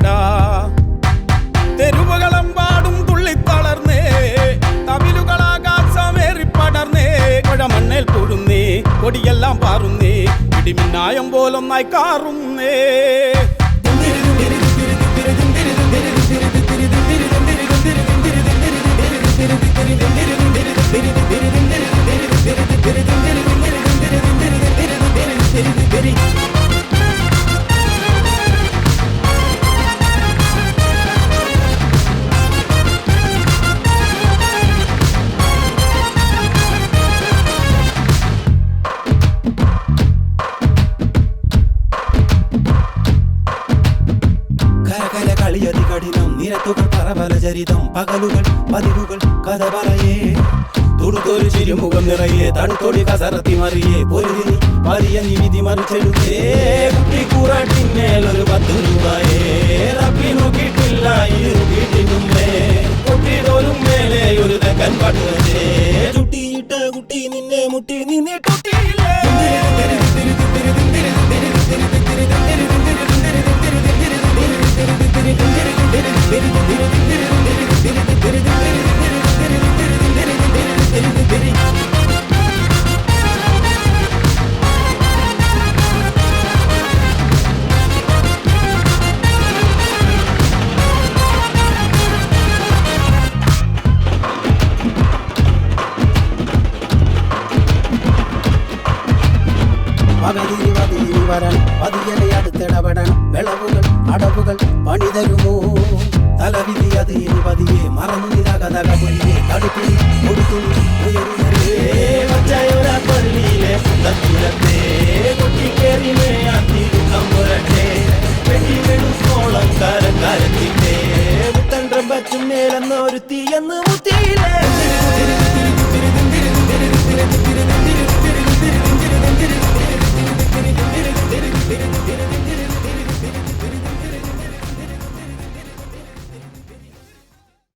വന്നടാ. തെരുവുകളെമ്പാടും തുള്ളിത്തളർന്നേ, തമിലുകളാകാശമേറി പടർന്നേ, കുഴമണ്ണേൽ പൊഴുന്നേ, കൊടിയെല്ലാം പാറുന്നേ, ഇടിമിന്നായം പോലൊന്നായി കാറുന്നേ. കളിയതി കഠിനം, നിരത്തുകൾ പറപല ചരിതം, പകലുകൾ പതിവുകൾ കഥ പറയേ, തുടുത്തൊരു ചിരിമുഖം നിറയെ, തടുത്തൊടി കസറത്തി മറിയേ, പൊരുതിനി വലിയ നിവിധി മറിച്ചെടുത്തേ, കുട്ടിക്കൂറാട്ടിന്മേലൊരു 10 രൂപയേ, റബ്ബി നോക്കിയിട്ടില്ല ഇരുട്ടിനുമേ, കൊട്ടിടോലും മേലെ ഒരു തെക്കൻ പട്ടുവേ, ചുട്ടിയിട്ട കുട്ടി നിന്നെ മുട്ടി നിന്നെ തൊട്ടിയില്ലേ. വരണം പതിയനെ അടുത്തിടപെടണം, വിളവുകൾ അടവുകൾ പണിതരുമോ, തലവിധി അത് ഇനി പതിയെ മറന്നു നിരകഥക പൊലിയെ, തടുത്തു കൊടുത്തു ഉയരുന്നേ,